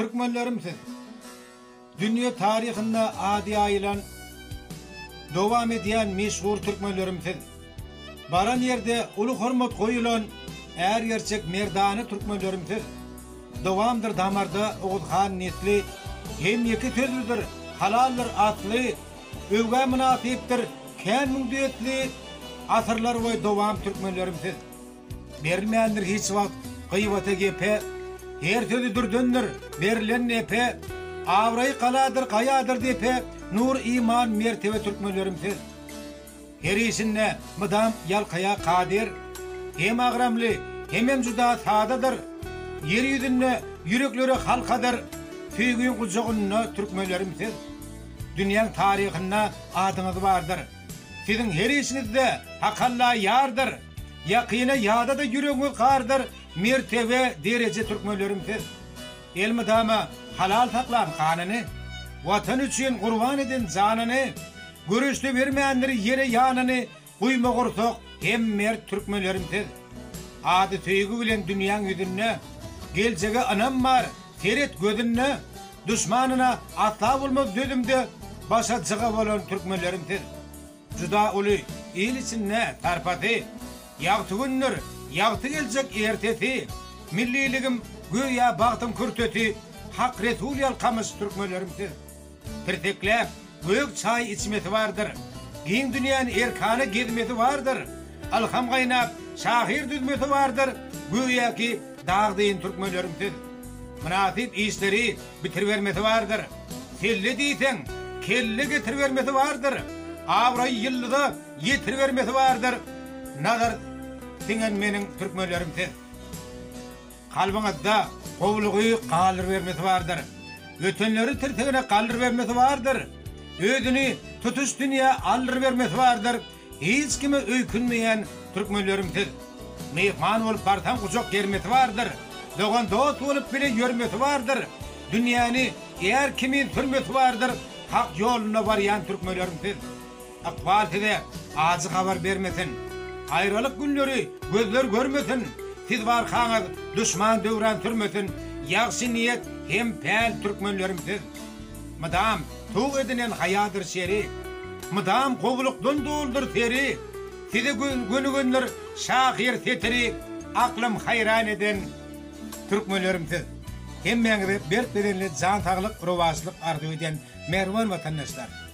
Türkmenlerimsiz. Dünya tarihinde adi ayılan devam ediyen meşhur Türkmenlerimsiz. Baran yerde ulu hormat koyulan eğer gerçek merdani Türkmenlerimsiz. Devamdır damarda Oğuzhan nesli hem yeki tözlüdür, halaldır atlı, övgü münasiptir, kendin düetli, asırlar boyu devam Türkmenlerimsiz. Verilmeyendir hiç vakt kıyvata gepe, her sözüdür döndür, verilen nepe, avrayı kaladır, kayadır depe, nur iman mertebe Türkmenlerimsiz. Her işinne mıdam yalkaya kadir, hem ağramlı, hem juda sadadır, yer yüzünne yürekleri halkadır, füygün kucağınna Türkmenlerimsiz. Dünyanın tarihinde adınız vardır. Sizin her işinizde hakalla yardır. Yakine yağda da yüreğiniz kardır. Mertebe derece Türkmenlerimsiz. El mıdama halal saklan kanını, vatan için kurban edin canını, görüştü vermeyenleri yere yanını, kuyma kursak hem mert Türkmenlerimsiz. Adı tüygü bilen dünyanın yüzünne, geleceğe anam var, seyret gözünne, düşmanına atla bulmaz düzümde, başa çığa olan Türkmenlerimsiz. Juda ulu, il içinne tarpatı, yağtı günler, yağtı gelecek erteti, milliligim güya baktım kürtötü, hak resul yalkamış Türkmenlerimsiz. Tirteklep, büyük çay içmeti vardır, giyin dünyanın erkanı gezmeti vardır, alham kaynap, şahir düzmeti vardır, güya ki dağdayın Türkmenlerimsiz. Münasip işleri bitirvermeti vardır, kelli deyten, kelli getirvermeti vardır, avrayı yıllıda yetirvermeti vardır. Nazar singen menin Türkmenlerimsiz. Kalbinizde kovluğu kalır vermesi vardır. Ötenleri tirtegine kalır vermesi vardır. Ödünü tutuş dünya alır vermesi vardır. Hiç kime öykünmeyen Türkmenlerimsiz. Mehman olup bartan kucak germesi vardır. Doğan dost olup bile görmesi vardır. Dünyanı eğer kimin sürmesi vardır. Hak yoluna varyan Türkmenlerimsiz. Akbal size ağzı haber vermesin. Ayrılık günleri gözler görmesin. Siz varkanız düşman dövran sürmesin. Yaxşı niyet hem pel Türkmenlerimsiz. Mıdam tuğ edinen hayadır şeri. Mıdam kovuluktan doğuldur seri. Sizi günler şahir setiri. Aklım hayran eden Türkmenlerimsiz. Hem meni berk bedenli can sağlık, rovasılık arzu eden mervan vatandaşlar.